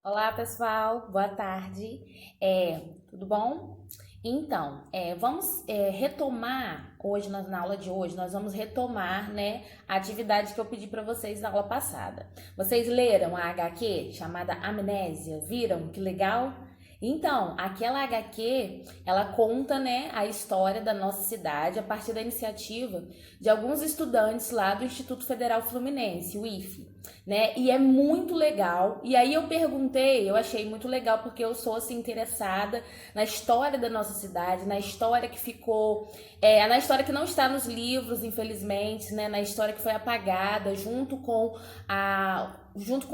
Olá, pessoal. Boa tarde. Tudo bom? Então, vamos retomar hoje, na aula de hoje, nós vamos retomar, né, a atividade que eu pedi para vocês na aula passada. Vocês leram a HQ chamada Amnésia? Viram? Que legal? Então, aquela HQ, ela conta, né, a história da nossa cidade a partir da iniciativa de alguns estudantes lá do Instituto Federal Fluminense, o IFE, né? E é muito legal. E aí eu perguntei, eu achei muito legal porque eu sou assim interessada na história da nossa cidade, na história que ficou, na história que não está nos livros, infelizmente, né? Na história que foi apagada junto com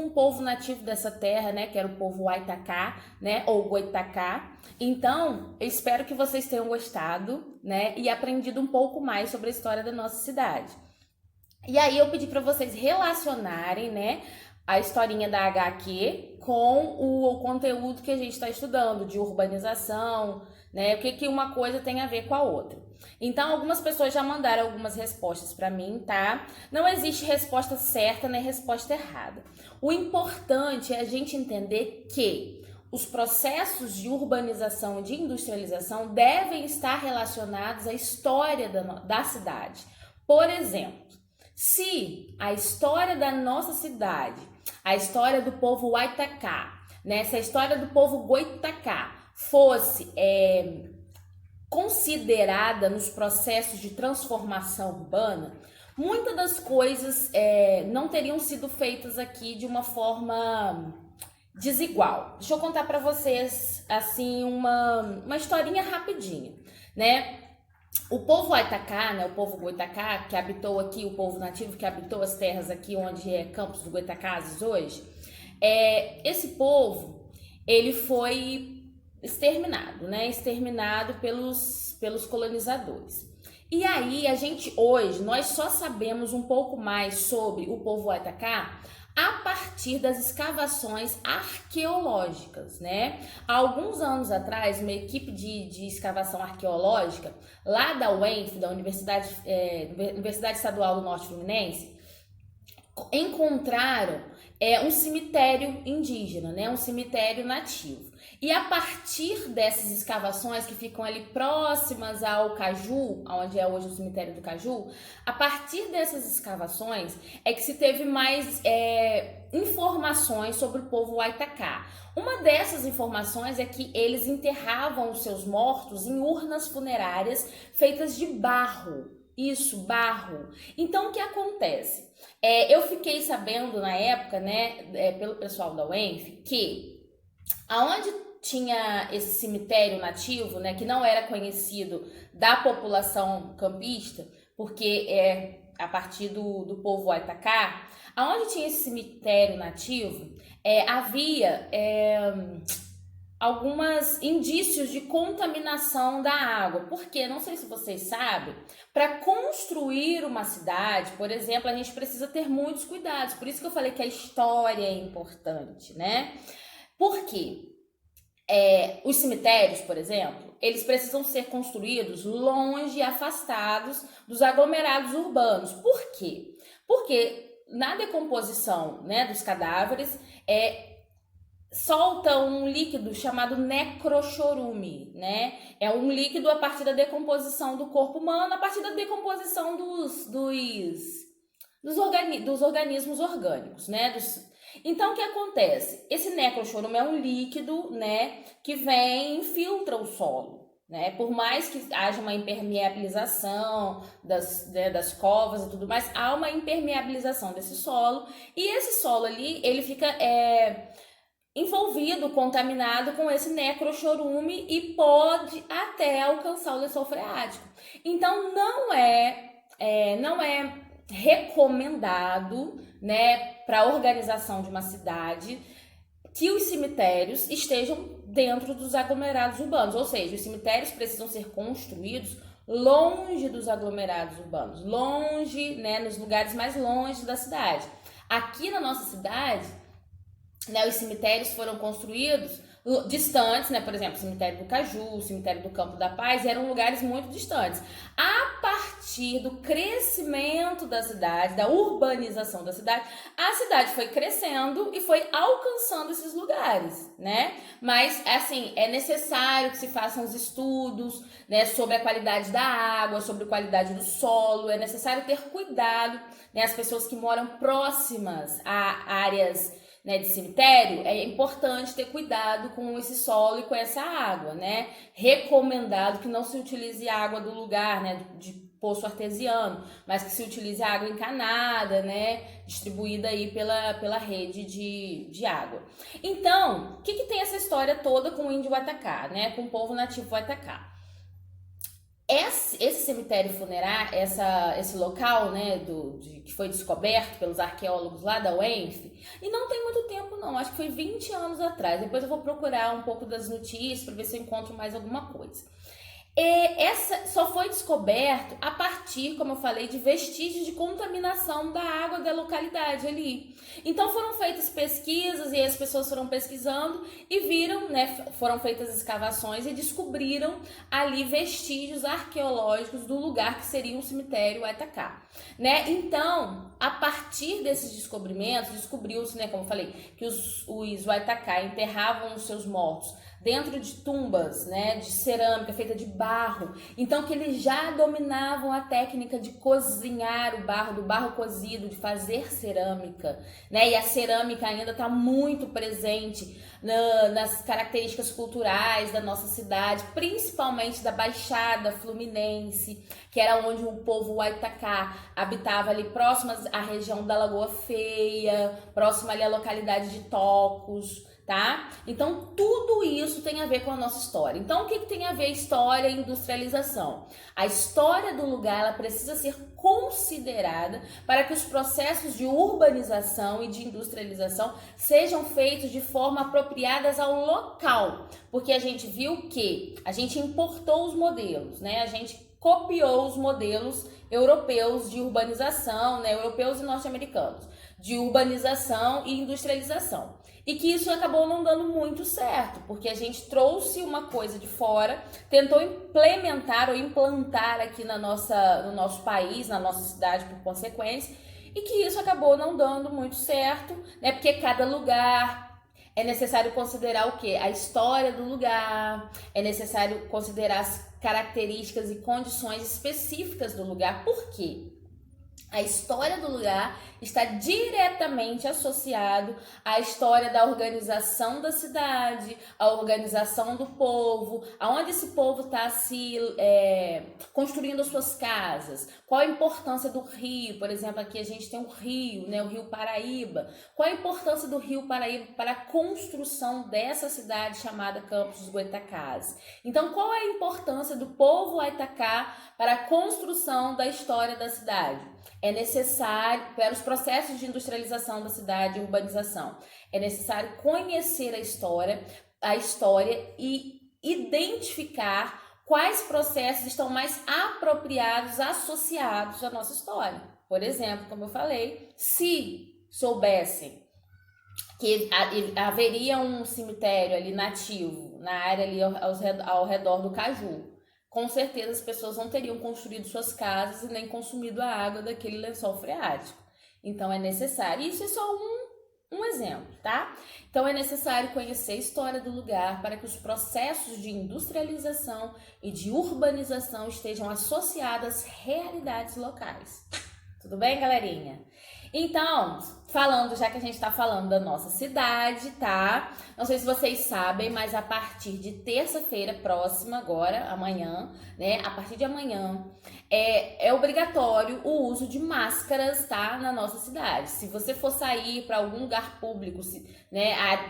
o povo nativo dessa terra, né, que era o povo Waitacá, né, ou Goitacá. Então, eu espero que vocês tenham gostado, né, e aprendido um pouco mais sobre a história da nossa cidade. E aí eu pedi para vocês relacionarem, né, a historinha da HQ com o conteúdo que a gente está estudando, de urbanização, né, o que uma coisa tem a ver com a outra. Então, algumas pessoas já mandaram algumas respostas para mim, tá? Não existe resposta certa nem resposta errada. O importante é a gente entender que os processos de urbanização e de industrialização devem estar relacionados à história da cidade. Por exemplo, se a história da nossa cidade, a história do povo Waitacá, né, se a história do povo Goitacá fosse considerada nos processos de transformação urbana, muitas das coisas não teriam sido feitas aqui de uma forma desigual. Deixa eu contar para vocês assim uma historinha rapidinha, né? O povo Waitacá, né, o povo Goitacá, que habitou aqui, o povo nativo que habitou as terras aqui onde é Campos dos Goitacazes hoje, esse povo, ele foi exterminado, né, exterminado pelos colonizadores. E aí, nós só sabemos um pouco mais sobre o povo Waitacá a partir das escavações arqueológicas, né? Há alguns anos atrás, uma equipe de escavação arqueológica lá da UENF, da Universidade Estadual do Norte Fluminense, encontraram um cemitério indígena, né? Um cemitério nativo. E a partir dessas escavações que ficam ali próximas ao Caju, onde é hoje o cemitério do Caju, a partir dessas escavações é que se teve mais informações sobre o povo Waitacá. Uma dessas informações é que eles enterravam os seus mortos em urnas funerárias feitas de barro. Isso, barro. Então, o que acontece? Eu fiquei sabendo na época, né, pelo pessoal da UENF, que aonde tinha esse cemitério nativo, né, que não era conhecido da população campista, porque é a partir do povo Waitacá, aonde tinha esse cemitério nativo, havia alguns indícios de contaminação da água, porque, não sei se vocês sabem, para construir uma cidade, por exemplo, a gente precisa ter muitos cuidados, por isso que eu falei que a história é importante, né? Por quê? Os cemitérios, por exemplo, eles precisam ser construídos longe e afastados dos aglomerados urbanos. Por quê? Porque na decomposição, né, dos cadáveres, solta um líquido chamado necrochorume, né? É um líquido a partir da decomposição do corpo humano, a partir da decomposição dos organismos orgânicos, né? Então, o que acontece? Esse necrochorume é um líquido, né, que vem e infiltra o solo, né? Por mais que haja uma impermeabilização das covas e tudo mais, há uma impermeabilização desse solo, e esse solo ali, ele fica envolvido, contaminado com esse necrochorume e pode até alcançar o lençol freático. Então, não é recomendado, né, para a organização de uma cidade que os cemitérios estejam dentro dos aglomerados urbanos, ou seja, os cemitérios precisam ser construídos longe dos aglomerados urbanos, longe, né, nos lugares mais longe da cidade. Aqui na nossa cidade, né, os cemitérios foram construídos distantes, né? Por exemplo, o cemitério do Caju, o cemitério do Campo da Paz, eram lugares muito distantes. A partir partir do crescimento da cidade, da urbanização da cidade, a cidade foi crescendo e foi alcançando esses lugares, né? Mas, assim, é necessário que se façam os estudos, né, sobre a qualidade da água, sobre a qualidade do solo, é necessário ter cuidado, né? As pessoas que moram próximas a áreas, né, de cemitério, é importante ter cuidado com esse solo e com essa água, né? Recomendado que não se utilize água do lugar, né, de poço artesiano, mas que se utilize água encanada, né, distribuída aí pela rede de água. Então, o que tem essa história toda com o índio Waitacá, né, com o povo nativo Waitacá? Esse cemitério funerário, esse local, né, que foi descoberto pelos arqueólogos lá da UENF, e não tem muito tempo não, acho que foi 20 anos atrás, depois eu vou procurar um pouco das notícias para ver se eu encontro mais alguma coisa. Essa só foi descoberto a partir, como eu falei, de vestígios de contaminação da água da localidade ali. Então foram feitas pesquisas e as pessoas foram pesquisando e viram, né, foram feitas escavações e descobriram ali vestígios arqueológicos do lugar que seria um cemitério Waitacá, né? Então, a partir desses descobrimentos, descobriu-se, né, como eu falei, que os Waitacá enterravam os seus mortos dentro de tumbas, né, de cerâmica feita de barro. Então que eles já dominavam a técnica de cozinhar o barro, do barro cozido, de fazer cerâmica, né? E a cerâmica ainda está muito presente nas características culturais da nossa cidade, principalmente da Baixada Fluminense, que era onde o povo Waitacá habitava ali próximo à região da Lagoa Feia, próximo ali à localidade de Tocos, tá? Então tudo isso tem a ver com a nossa história. Então o que tem a ver história e industrialização? A história do lugar, ela precisa ser considerada para que os processos de urbanização e de industrialização sejam feitos de forma apropriadas ao local, porque a gente viu que a gente importou os modelos, né? A gente copiou os modelos europeus de urbanização, né? Europeus e norte-americanos, de urbanização e industrialização. E que isso acabou não dando muito certo, porque a gente trouxe uma coisa de fora, tentou implementar ou implantar aqui no nosso país, na nossa cidade por consequência, e que isso acabou não dando muito certo, né? Porque cada lugar é necessário considerar o quê? A história do lugar, é necessário considerar as características e condições específicas do lugar. Por quê? A história do lugar está diretamente associado à história da organização da cidade, à organização do povo, aonde esse povo está construindo as suas casas, qual a importância do rio, por exemplo, aqui a gente tem um rio, né, o Rio Paraíba, qual a importância do Rio Paraíba para a construção dessa cidade chamada Campos dos Goytacazes. Então, qual é a importância do povo Waitacá para a construção da história da cidade? É necessário, para os processos de industrialização da cidade e urbanização, é necessário conhecer a história e identificar quais processos estão mais apropriados, associados à nossa história. Por exemplo, como eu falei, se soubessem que haveria um cemitério ali nativo, na área ali ao redor do Caju, com certeza as pessoas não teriam construído suas casas e nem consumido a água daquele lençol freático. Então é necessário, isso é só um exemplo, tá? Então é necessário conhecer a história do lugar para que os processos de industrialização e de urbanização estejam associados às realidades locais. Tudo bem, galerinha? Então, já que a gente tá falando da nossa cidade, tá? Não sei se vocês sabem, mas a partir de terça-feira próxima, agora, amanhã, né? A partir de amanhã, é obrigatório o uso de máscaras, tá? Na nossa cidade. Se você for sair para algum lugar público, né? A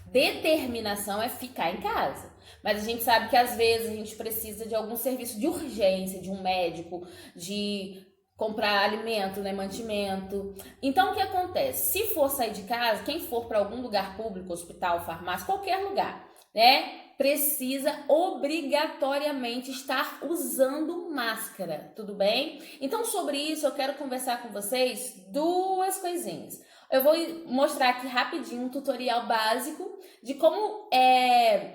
determinação é ficar em casa. Mas a gente sabe que às vezes a gente precisa de algum serviço de urgência, de um médico, de comprar alimento, né, mantimento. Então o que acontece? Se for sair de casa, quem for para algum lugar público, hospital, farmácia, qualquer lugar, né, precisa obrigatoriamente estar usando máscara, tudo bem? Então sobre isso eu quero conversar com vocês duas coisinhas. eu vou mostrar aqui rapidinho um tutorial básico de como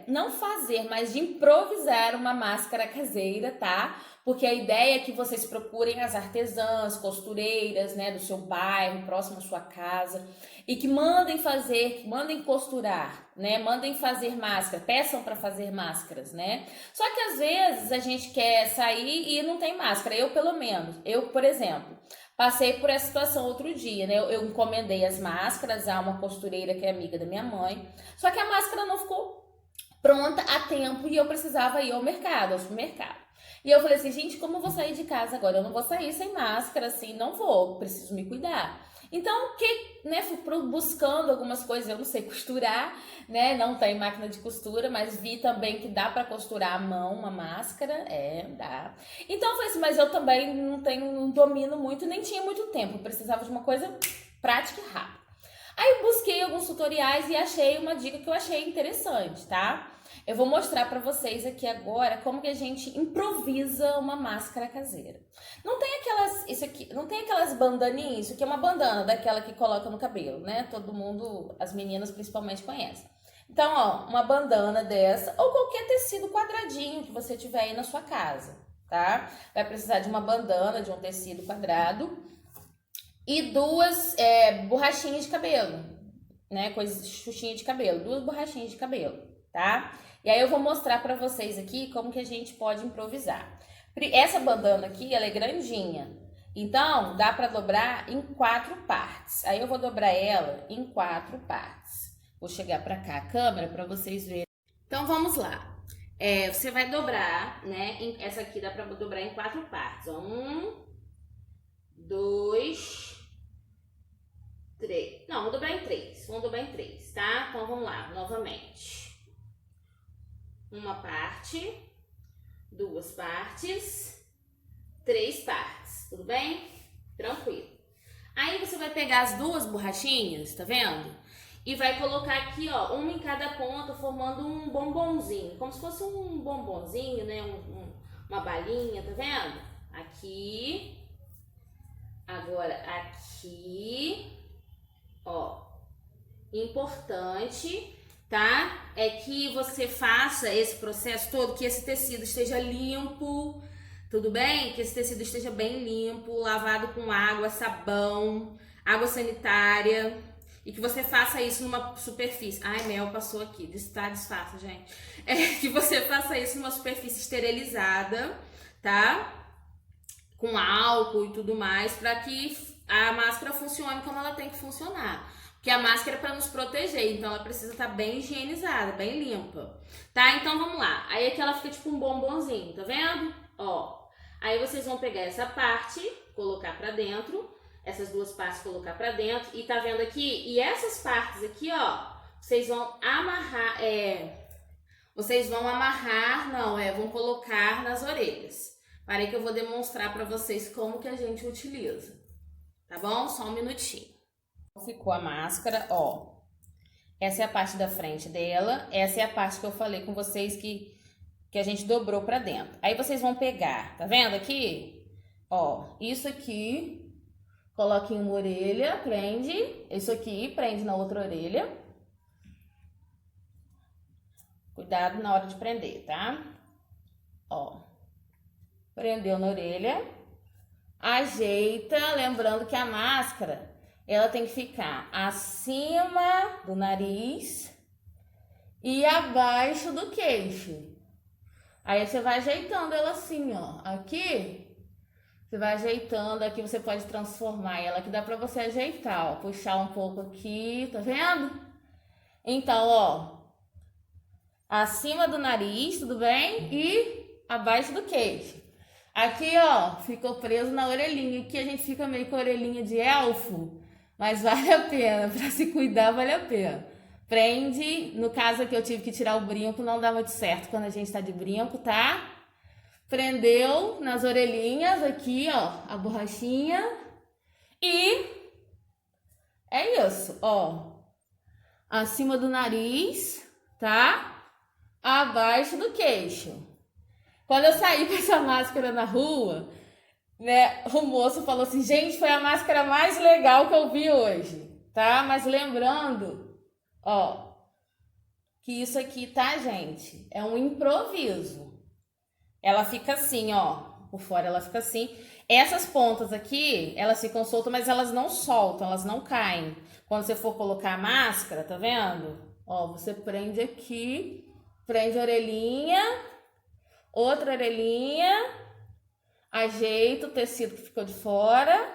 não fazer, mas de improvisar uma máscara caseira, tá? Porque a ideia é que vocês procurem as artesãs, costureiras, né, do seu bairro, próximo à sua casa, e que mandem fazer, que mandem costurar, né? Mandem fazer máscara, peçam para fazer máscaras, né? Só que às vezes a gente quer sair e não tem máscara. Eu, pelo menos, por exemplo, passei por essa situação outro dia, né? Eu encomendei as máscaras a uma costureira que é amiga da minha mãe, só que a máscara não ficou pronta a tempo e eu precisava ir ao mercado, ao supermercado. E eu falei assim, gente, como eu vou sair de casa agora? Eu não vou sair sem máscara, assim, não vou, preciso me cuidar. Então, fui buscando algumas coisas, eu não sei costurar, né? Não tem máquina de costura, mas vi também que dá para costurar à mão uma máscara, dá. Então, eu falei assim, mas eu também não domino muito, nem tinha muito tempo, eu precisava de uma coisa prática e rápida. Aí eu busquei alguns tutoriais e achei uma dica que eu achei interessante, tá? Eu vou mostrar pra vocês aqui agora como que a gente improvisa uma máscara caseira. Não tem aquelas bandaninhas, isso aqui é uma bandana daquela que coloca no cabelo, né? Todo mundo, as meninas principalmente conhecem. Então, ó, uma bandana dessa ou qualquer tecido quadradinho que você tiver aí na sua casa, tá? Vai precisar de uma bandana, de um tecido quadrado e duas borrachinhas de cabelo, né? Xuxinha de cabelo, 2 borrachinhas de cabelo, tá? E aí eu vou mostrar pra vocês aqui como que a gente pode improvisar. Essa bandana aqui, ela é grandinha, então dá pra dobrar em 4 partes. Aí eu vou dobrar ela em 4 partes. Vou chegar pra cá a câmera pra vocês verem. Então vamos lá. Você vai dobrar, né? Essa aqui dá pra dobrar em 4 partes. 1, 2, 3. Não, vou dobrar em 3. Vamos dobrar em 3, tá? Então vamos lá, novamente. Uma parte, 2 partes, 3 partes, tudo bem? Tranquilo. Aí você vai pegar as 2 borrachinhas, tá vendo? E vai colocar aqui, ó, uma em cada ponta, formando um bombonzinho, como se fosse um bombonzinho, né? Uma balinha, tá vendo? Aqui, agora aqui, ó. Importante, tá? É que você faça esse processo todo, que esse tecido esteja limpo, tudo bem? Que esse tecido esteja bem limpo, lavado com água, sabão, água sanitária, e que você faça isso numa superfície. Ai, Mel passou aqui, disfarça, gente. Que você faça isso numa superfície esterilizada, tá? Com álcool e tudo mais, para que a máscara funcione como ela tem que funcionar. Porque a máscara é para nos proteger, então ela precisa estar bem higienizada, bem limpa, tá? Então vamos lá. Aí aqui ela fica tipo um bombonzinho, tá vendo? Ó. Aí vocês vão pegar essa parte, colocar pra dentro, essas 2 partes colocar pra dentro, e tá vendo aqui? E essas partes aqui, ó, vocês vão amarrar, vão colocar nas orelhas. Parei que eu vou demonstrar pra vocês como que a gente utiliza, tá bom? Só um minutinho. Ficou a máscara, ó. Essa é a parte da frente dela, essa é a parte que eu falei com vocês que a gente dobrou pra dentro. Aí vocês vão pegar, tá vendo aqui? Ó, isso aqui, coloque em uma orelha, prende. Isso aqui, prende na outra orelha. Cuidado na hora de prender, tá? Ó, prendeu na orelha. Ajeita, lembrando que a máscara, ela tem que ficar acima do nariz e abaixo do queixo. Aí você vai ajeitando ela assim, ó. Aqui, você vai ajeitando. Aqui você pode transformar ela. Aqui dá pra você ajeitar, ó. Puxar um pouco aqui, tá vendo? Então, ó. Acima do nariz, tudo bem? E abaixo do queixo. Aqui, ó, ficou preso na orelhinha. Aqui a gente fica meio com a orelhinha de elfo. Mas vale a pena. Pra se cuidar, vale a pena. Prende, no caso aqui eu tive que tirar o brinco, não dá muito certo quando a gente tá de brinco, tá? Prendeu nas orelhinhas aqui, ó, a borrachinha. E é isso, ó. Acima do nariz, tá? Abaixo do queixo. Quando eu saí com essa máscara na rua, né, o moço falou assim, gente, foi a máscara mais legal que eu vi hoje. tá? Mas lembrando, ó, que isso aqui, tá, gente? É um improviso. Ela fica assim, ó, por fora ela fica assim. Essas pontas aqui, elas ficam soltas, mas elas não soltam, elas não caem. Quando você for colocar a máscara, tá vendo? Ó, você prende aqui, prende a orelhinha, outra orelhinha, ajeita o tecido que ficou de fora,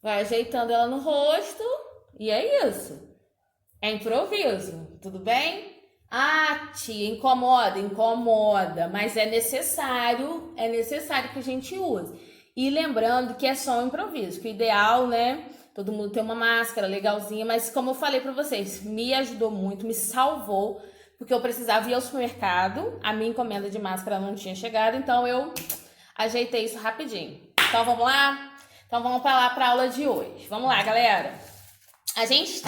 vai ajeitando ela no rosto e é isso. É improviso, tudo bem? Ah, tia, incomoda, incomoda, mas é necessário que a gente use. E lembrando que é só um improviso, que o ideal, né? Todo mundo tem uma máscara legalzinha, mas como eu falei pra vocês, me ajudou muito, me salvou, porque eu precisava ir ao supermercado, a minha encomenda de máscara não tinha chegado, então eu ajeitei isso rapidinho. Então vamos lá? Então vamos para lá para a aula de hoje. Vamos lá, galera. A gente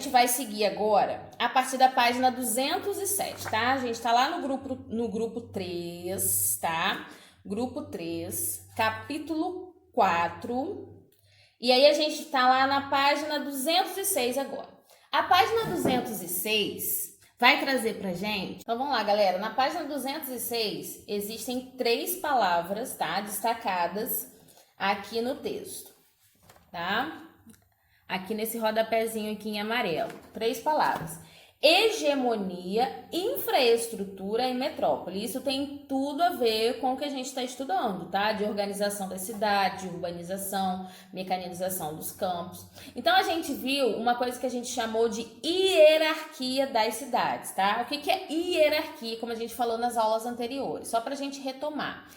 vai seguir agora a partir da página 207, tá? A gente tá lá no grupo 3, tá? Grupo 3, capítulo 4. E aí a gente tá lá na página 206 agora. A página 206 vai trazer pra gente... Então vamos lá, galera. Na página 206 existem 3 palavras, tá? Destacadas aqui no texto, tá? Aqui nesse rodapézinho aqui em amarelo. 3 palavras. Hegemonia, infraestrutura e metrópole. Isso tem tudo a ver com o que a gente está estudando, tá? De organização das cidades, de urbanização, mecanização dos campos. Então, a gente viu uma coisa que a gente chamou de hierarquia das cidades, tá? O que é hierarquia, como a gente falou nas aulas anteriores? Só para a gente retomar.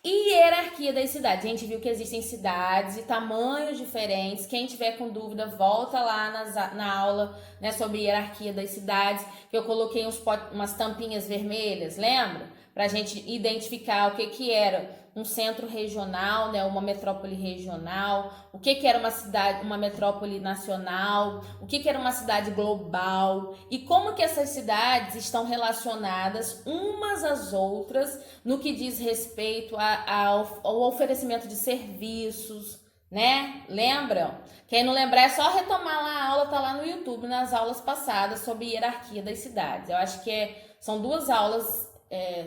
Hierarquia das cidades. A gente viu que existem cidades de tamanhos diferentes. Quem tiver com dúvida, volta lá na aula, né, sobre hierarquia das cidades, que eu coloquei umas tampinhas vermelhas, lembra? Pra gente identificar o que era um centro regional, né, uma metrópole regional, o que era uma cidade, uma metrópole nacional, o que era uma cidade global e como que essas cidades estão relacionadas umas às outras no que diz respeito ao oferecimento de serviços, né? Lembram? Quem não lembrar é só retomar lá a aula, tá lá no YouTube, nas aulas passadas sobre hierarquia das cidades. Eu acho que são 2 aulas,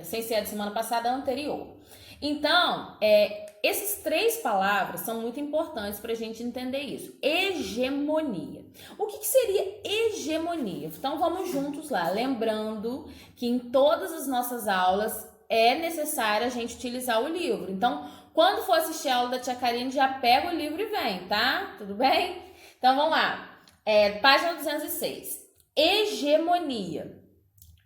sem ser a de semana passada, a anterior. Então, essas 3 palavras são muito importantes para a gente entender isso. Hegemonia. O que seria hegemonia? Então, vamos juntos lá. Lembrando que em todas as nossas aulas é necessário a gente utilizar o livro. Então, quando for assistir a aula da Tia Karine, já pega o livro e vem, tá? Tudo bem? Então, vamos lá. Página 206. Hegemonia.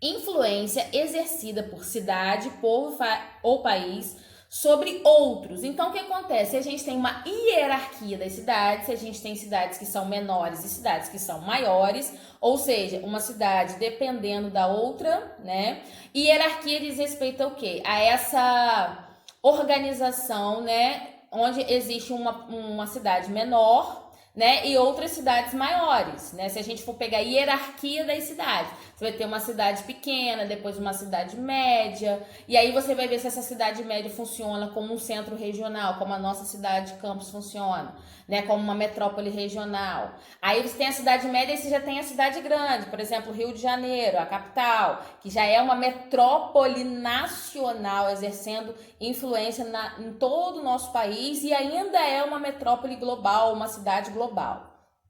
Influência exercida por cidade, povo ou país sobre outros. Então, o que acontece? A gente tem uma hierarquia das cidades, a gente tem cidades que são menores e cidades que são maiores, ou seja, uma cidade dependendo da outra, né? Hierarquia diz respeito ao quê? A essa organização, né? Onde existe uma cidade menor, né, e outras cidades maiores, né? Se a gente for pegar a hierarquia das cidades, você vai ter uma cidade pequena, depois uma cidade média, e aí você vai ver se essa cidade média funciona como um centro regional, como a nossa cidade de Campos funciona, né, como uma metrópole regional. Aí você tem a cidade média e você já tem a cidade grande, por exemplo, Rio de Janeiro, a capital, que já é uma metrópole nacional, exercendo influência em todo o nosso país e ainda é uma metrópole global, uma cidade global.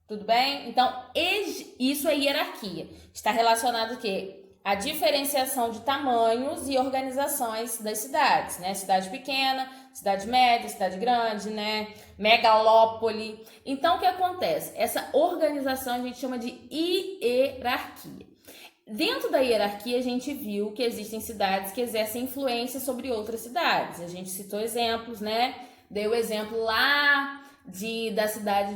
Tudo bem? Então, isso é hierarquia. Está relacionado o quê? A diferenciação de tamanhos e organizações das cidades, né? Cidade pequena, cidade média, cidade grande, né? Megalópole. Então, o que acontece? Essa organização a gente chama de hierarquia. Dentro da hierarquia, a gente viu que existem cidades que exercem influência sobre outras cidades. A gente citou exemplos, né? Dei o exemplo lá da cidade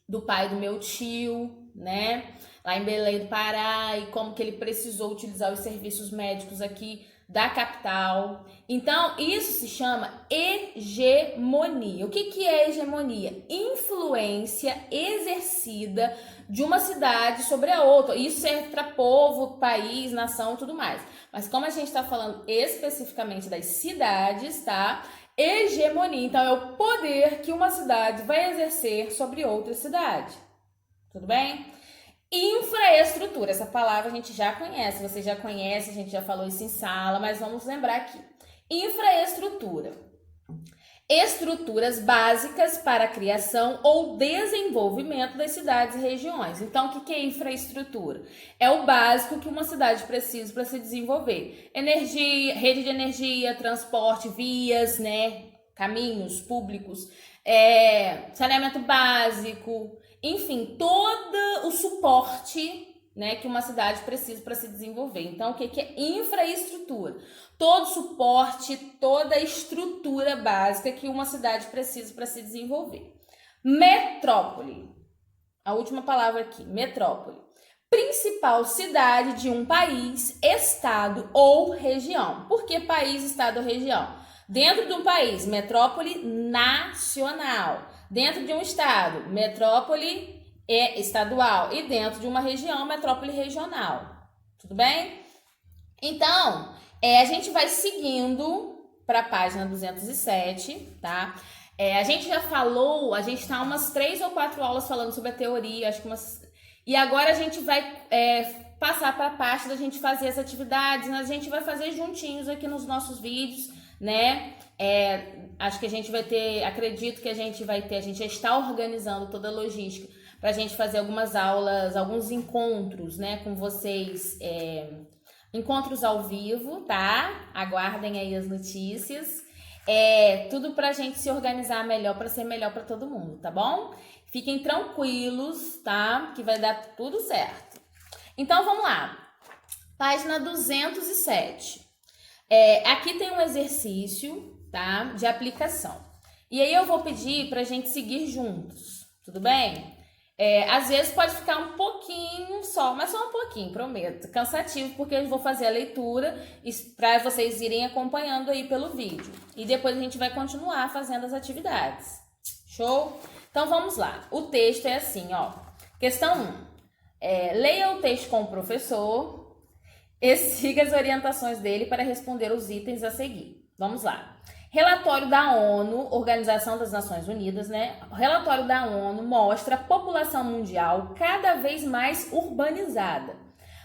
do pai do meu tio, né? Lá em Belém do Pará, e como que ele precisou utilizar os serviços médicos aqui da capital. Então, isso se chama hegemonia. O que é hegemonia? Influência exercida de uma cidade sobre a outra. Isso serve para povo, país, nação, tudo mais. Mas como a gente está falando especificamente das cidades, tá? Hegemonia, então é o poder que uma cidade vai exercer sobre outra cidade. Tudo bem? Infraestrutura, essa palavra a gente já conhece, você já conhece, a gente já falou isso em sala, mas vamos lembrar aqui. Infraestrutura. Estruturas básicas para a criação ou desenvolvimento das cidades e regiões. Então, o que é infraestrutura? É o básico que uma cidade precisa para se desenvolver. Energia, rede de energia, transporte, vias, né? Caminhos públicos, saneamento básico, enfim, todo o suporte, né, que uma cidade precisa para se desenvolver. Então, o que é infraestrutura? Todo suporte, toda a estrutura básica que uma cidade precisa para se desenvolver. Metrópole. A última palavra aqui, metrópole. Principal cidade de um país, estado ou região. Por que país, estado ou região? Dentro de um país, metrópole nacional. Dentro de um estado, metrópole estadual. E dentro de uma região, metrópole regional. Tudo bem? Então, a gente vai seguindo para a página 207, tá? A gente já falou, a gente tá umas 3 ou 4 aulas falando sobre a teoria, acho que umas... E agora a gente vai passar para a parte da gente fazer as atividades, né? A gente vai fazer juntinhos aqui nos nossos vídeos, né? Acho que a gente vai ter, acredito que a gente já está organizando toda a logística para a gente fazer algumas aulas, alguns encontros, né, com vocês, encontros ao vivo, tá? Aguardem aí as notícias. Tudo pra gente se organizar melhor, para ser melhor para todo mundo, tá bom? Fiquem tranquilos, tá? Que vai dar tudo certo. Então, vamos lá. Página 207. Aqui tem um exercício, tá? De aplicação. E aí eu vou pedir pra gente seguir juntos, tudo bem? Às vezes pode ficar um pouquinho só, mas só um pouquinho, prometo. Cansativo, porque eu vou fazer a leitura para vocês irem acompanhando aí pelo vídeo. E depois a gente vai continuar fazendo as atividades. Show? Então vamos lá. O texto é assim, ó. Questão 1. Leia o texto com o professor e siga as orientações dele para responder os itens a seguir. Vamos lá. Relatório da ONU, Organização das Nações Unidas, né? O relatório da ONU mostra a população mundial cada vez mais urbanizada.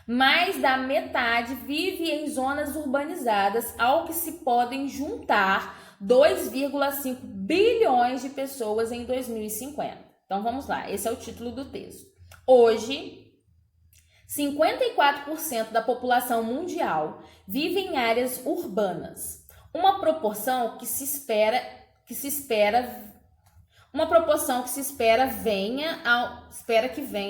Mais da metade vive em zonas urbanizadas, ao que se podem juntar 2,5 bilhões de pessoas em 2050. Então vamos lá, esse é o título do texto. Hoje, 54% da população mundial vive em áreas urbanas. Uma proporção que se espera venha,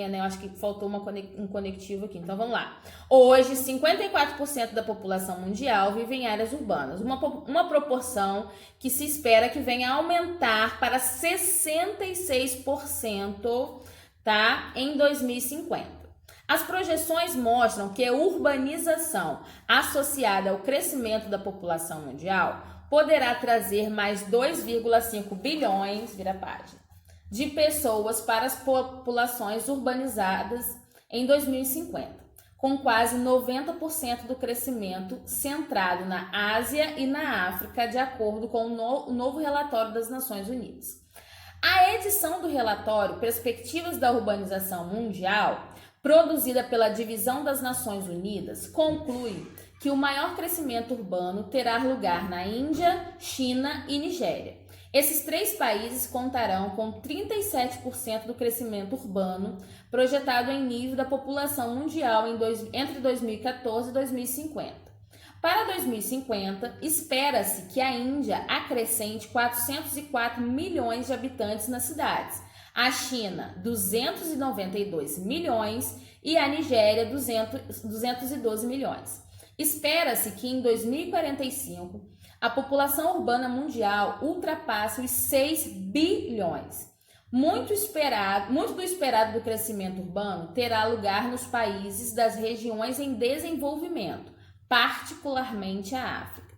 né? Eu acho que faltou um conectivo aqui. Então vamos lá. Hoje, 54% da população mundial vive em áreas urbanas. Uma proporção que se espera que venha a aumentar para 66%, tá? Em 2050. As projeções mostram que a urbanização associada ao crescimento da população mundial poderá trazer mais 2,5 bilhões, vira página, de pessoas para as populações urbanizadas em 2050, com quase 90% do crescimento centrado na Ásia e na África, de acordo com o novo relatório das Nações Unidas. A edição do relatório Perspectivas da Urbanização Mundial, produzida pela Divisão das Nações Unidas, conclui que o maior crescimento urbano terá lugar na Índia, China e Nigéria. Esses 3 países contarão com 37% do crescimento urbano projetado em nível da população mundial entre 2014 e 2050. Para 2050, espera-se que a Índia acrescente 404 milhões de habitantes nas cidades, a China 292 milhões e a Nigéria 212 milhões. Espera-se que em 2045 a população urbana mundial ultrapasse os 6 bilhões. Muito do esperado do crescimento urbano terá lugar nos países das regiões em desenvolvimento, particularmente a África.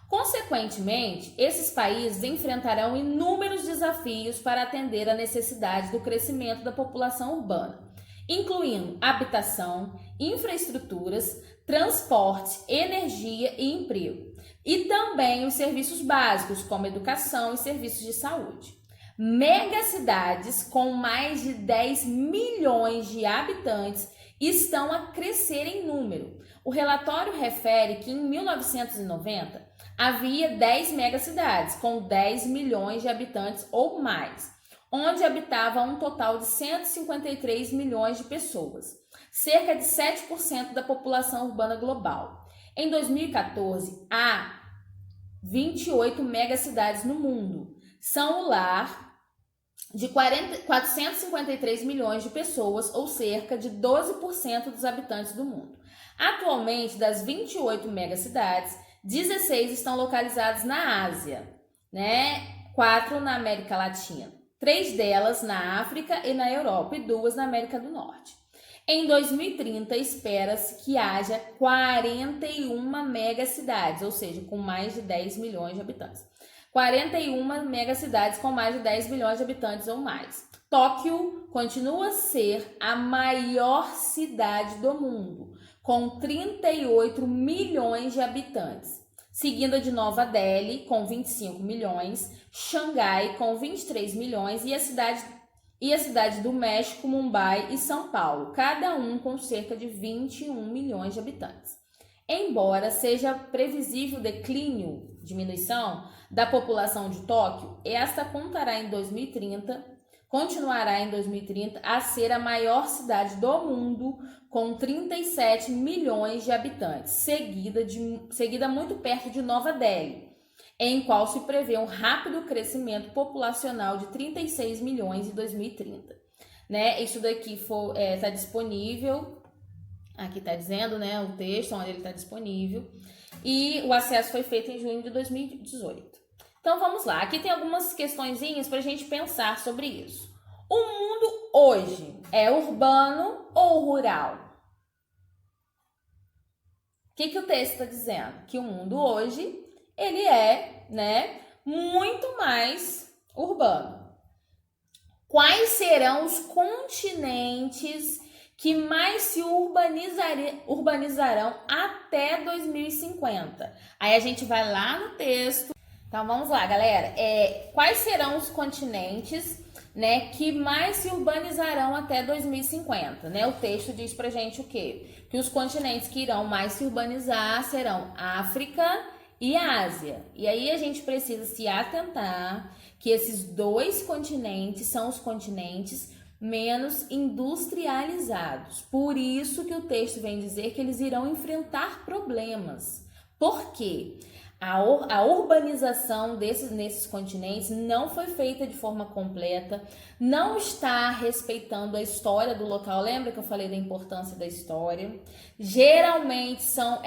Consequentemente, esses países enfrentarão inúmeros desafios para atender à necessidade do crescimento da população urbana, incluindo habitação, infraestruturas, transporte, energia e emprego. E também os serviços básicos, como educação e serviços de saúde. Megacidades com mais de 10 milhões de habitantes estão a crescer em número. O relatório refere que em 1990 havia 10 megacidades com 10 milhões de habitantes ou mais, onde habitava um total de 153 milhões de pessoas, cerca de 7% da população urbana global. Em 2014, há 28 megacidades no mundo. São o lar de 453 milhões de pessoas, ou cerca de 12% dos habitantes do mundo. Atualmente, das 28 megacidades, 16 estão localizadas na Ásia, né? 4 na América Latina, 3 delas na África e na Europa e 2 na América do Norte. Em 2030, espera-se que haja 41 megacidades, ou seja, com mais de 10 milhões de habitantes. 41 megacidades com mais de 10 milhões de habitantes ou mais. Tóquio continua a ser a maior cidade do mundo, com 38 milhões de habitantes, seguida de Nova Delhi, com 25 milhões, Xangai, com 23 milhões, e a cidade do México, Mumbai e São Paulo, cada um com cerca de 21 milhões de habitantes. Embora seja previsível declínio, diminuição, da população de Tóquio, esta continuará em 2030 a ser a maior cidade do mundo, com 37 milhões de habitantes, seguida muito perto de Nova Delhi, em qual se prevê um rápido crescimento populacional de 36 milhões em 2030. Né? Isso daqui está disponível, aqui está dizendo, né, o texto onde ele está disponível, e o acesso foi feito em junho de 2018. Então vamos lá, aqui tem algumas questõezinhas para a gente pensar sobre isso. O mundo hoje é urbano ou rural? O que o texto está dizendo? Que o mundo hoje ele é, né, muito mais urbano. Quais serão os continentes que mais se urbanizarão até 2050? Aí a gente vai lá no texto. Então vamos lá, galera. Quais serão os continentes, né, que mais se urbanizarão até 2050? Né? O texto diz pra gente o quê? Que os continentes que irão mais se urbanizar serão África e Ásia. E aí a gente precisa se atentar que esses dois continentes são os continentes menos industrializados. Por isso que o texto vem dizer que eles irão enfrentar problemas. Por quê? A urbanização nesses continentes não foi feita de forma completa, não está respeitando a história do local. Lembra que eu falei da importância da história? Geralmente são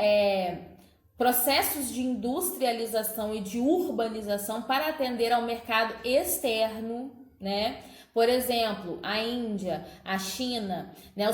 processos de industrialização e de urbanização para atender ao mercado externo, né? Por exemplo, a Índia, a China, né,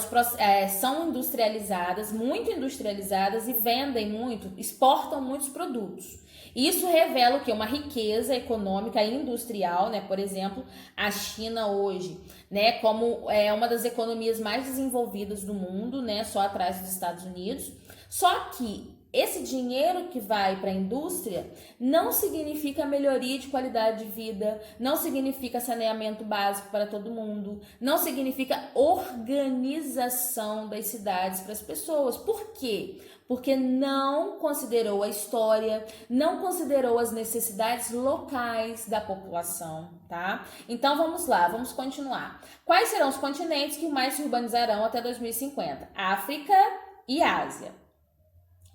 são industrializadas, muito industrializadas e vendem muito, exportam muitos produtos. Isso revela o quê? Uma riqueza econômica e industrial, né? Por exemplo, a China hoje, né, como é uma das economias mais desenvolvidas do mundo, né, só atrás dos Estados Unidos. Só que esse dinheiro que vai para a indústria não significa melhoria de qualidade de vida, não significa saneamento básico para todo mundo, não significa organização das cidades para as pessoas. Por quê? Porque não considerou a história, não considerou as necessidades locais da população, tá? Então vamos lá, vamos continuar. Quais serão os continentes que mais se urbanizarão até 2050? África e Ásia.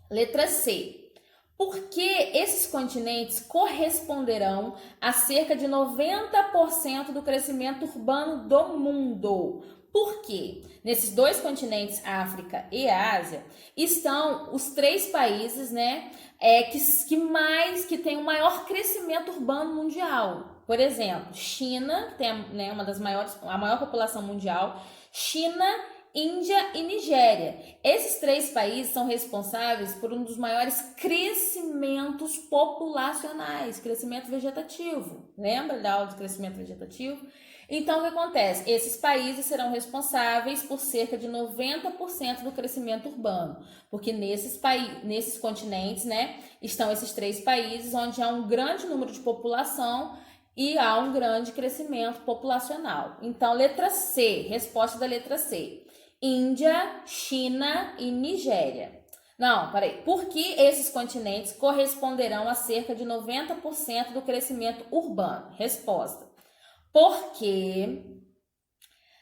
Letra C. Porque esses continentes corresponderão a cerca de 90% do crescimento urbano do mundo. Por quê? Nesses dois continentes, África e Ásia, estão os 3 países, né, que tem o maior crescimento urbano mundial. Por exemplo, China, que tem, né, a maior população mundial, China, Índia e Nigéria. Esses 3 países são responsáveis por um dos maiores crescimentos populacionais, crescimento vegetativo. Lembra da aula de crescimento vegetativo? Então, o que acontece? Esses países serão responsáveis por cerca de 90% do crescimento urbano, porque nesses continentes, né, estão esses 3 países onde há um grande número de população e há um grande crescimento populacional. Então, letra C, resposta da letra C. Índia, China e Nigéria. Não, peraí. Por que esses continentes corresponderão a cerca de 90% do crescimento urbano? Resposta. Porque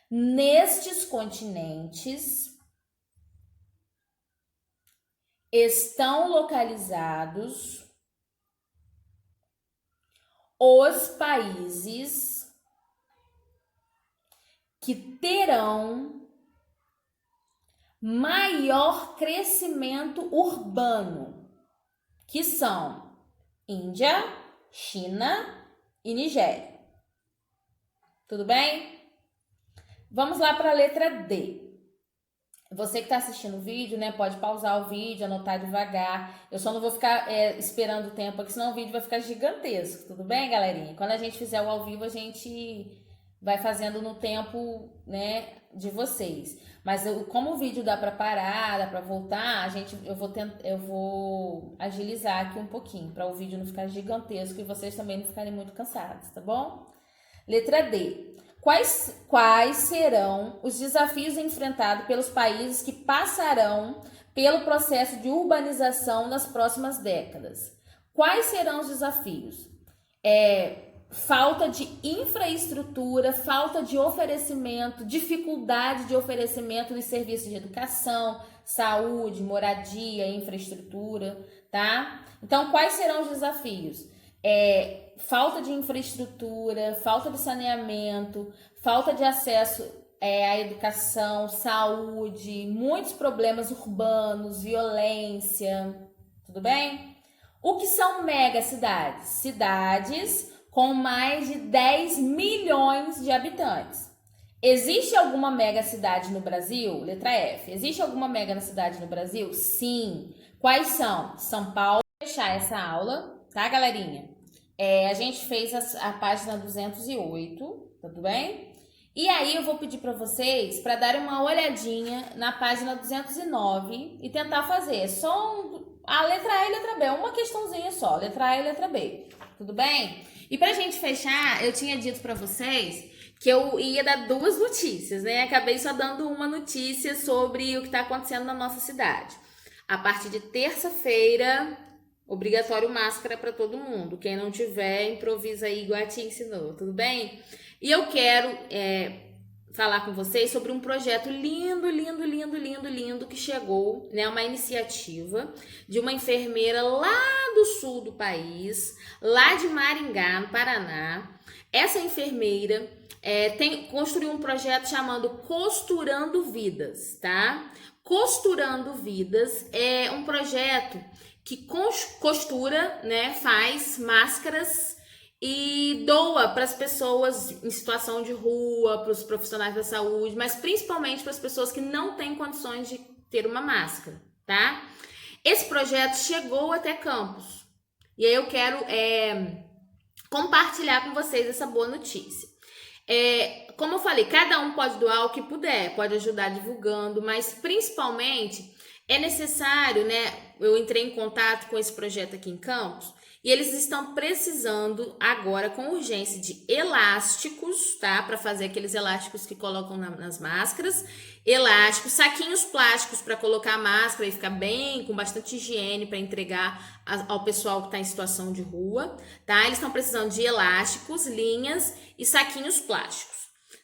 nestes continentes estão localizados os países que terão maior crescimento urbano, que são Índia, China e Nigéria. Tudo bem? Vamos lá para a letra D. Você que está assistindo o vídeo, né, pode pausar o vídeo, anotar devagar. Eu só não vou ficar esperando o tempo aqui, senão o vídeo vai ficar gigantesco. Tudo bem, galerinha? Quando a gente fizer o ao vivo, a gente vai fazendo no tempo, né, de vocês. Mas como o vídeo dá para parar, dá para voltar, eu vou agilizar aqui um pouquinho para o vídeo não ficar gigantesco e vocês também não ficarem muito cansados, tá bom? Letra D. Quais serão os desafios enfrentados pelos países que passarão pelo processo de urbanização nas próximas décadas? Quais serão os desafios? Falta de infraestrutura, falta de oferecimento, dificuldade de oferecimento de serviços de educação, saúde, moradia, infraestrutura, tá? Então, quais serão os desafios? Falta de infraestrutura, falta de saneamento, falta de acesso à educação, saúde, muitos problemas urbanos, violência, tudo bem? O que são megacidades? Cidades com mais de 10 milhões de habitantes. Existe alguma megacidade no Brasil? Letra F. Existe alguma megacidade no Brasil? Sim. Quais são? São Paulo. Vou fechar essa aula, tá, galerinha? A gente fez a página 208, tudo bem? E aí eu vou pedir para vocês para darem uma olhadinha na página 209 e tentar fazer só a letra A e a letra B, uma questãozinha só, letra A e letra B, tudo bem? E pra gente fechar, eu tinha dito para vocês que eu ia dar 2 notícias, né? Acabei só dando uma notícia sobre o que está acontecendo na nossa cidade. A partir de terça-feira, obrigatório máscara para todo mundo. Quem não tiver, improvisa aí igual a tia ensinou, tudo bem? E eu quero falar com vocês sobre um projeto lindo, lindo, lindo, lindo, lindo que chegou, né? Uma iniciativa de uma enfermeira lá do sul do país, lá de Maringá, no Paraná. Essa enfermeira construiu um projeto chamado Costurando Vidas, tá? Costurando Vidas é um projeto que costura, né? Faz máscaras e doa para as pessoas em situação de rua, para os profissionais da saúde, mas principalmente para as pessoas que não têm condições de ter uma máscara, tá? Esse projeto chegou até Campos e aí eu quero compartilhar com vocês essa boa notícia. Como eu falei, cada um pode doar o que puder, pode ajudar divulgando, mas principalmente é necessário, né? Eu entrei em contato com esse projeto aqui em Campos e eles estão precisando agora com urgência de elásticos, tá? Para fazer aqueles elásticos que colocam nas máscaras, elásticos, saquinhos plásticos para colocar a máscara e ficar bem, com bastante higiene para entregar ao pessoal que está em situação de rua, tá? Eles estão precisando de elásticos, linhas e saquinhos plásticos.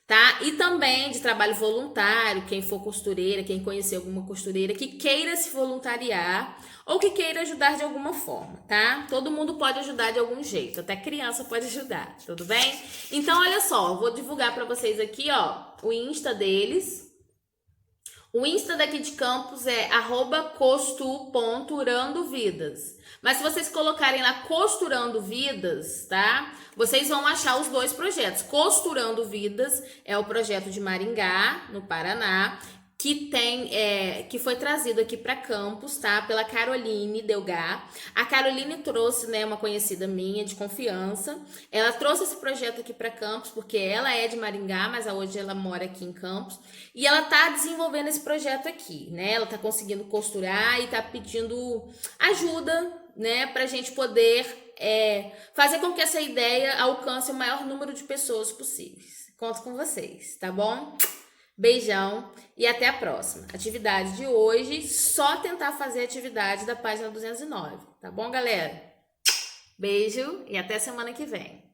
Tá? E também de trabalho voluntário, quem for costureira, quem conhecer alguma costureira que queira se voluntariar ou que queira ajudar de alguma forma, tá? Todo mundo pode ajudar de algum jeito, até criança pode ajudar, tudo bem? Então, olha só, eu vou divulgar para vocês aqui, ó, o Insta deles. O Insta daqui de Campos é @costu.urandovidas. Mas se vocês colocarem lá Costurando Vidas, tá? Vocês vão achar os 2 projetos. Costurando Vidas é o projeto de Maringá, no Paraná. que foi trazido aqui para Campos, tá? Pela Caroline Delgar. A Caroline trouxe, né, uma conhecida minha de confiança. Ela trouxe esse projeto aqui para Campos porque ela é de Maringá, mas hoje ela mora aqui em Campos. E ela tá desenvolvendo esse projeto aqui, né? Ela tá conseguindo costurar e tá pedindo ajuda, né, pra gente poder fazer com que essa ideia alcance o maior número de pessoas possíveis. Conto com vocês, tá bom? Beijão e até a próxima. Atividade de hoje, só tentar fazer a atividade da página 209, tá bom, galera? Beijo e até semana que vem.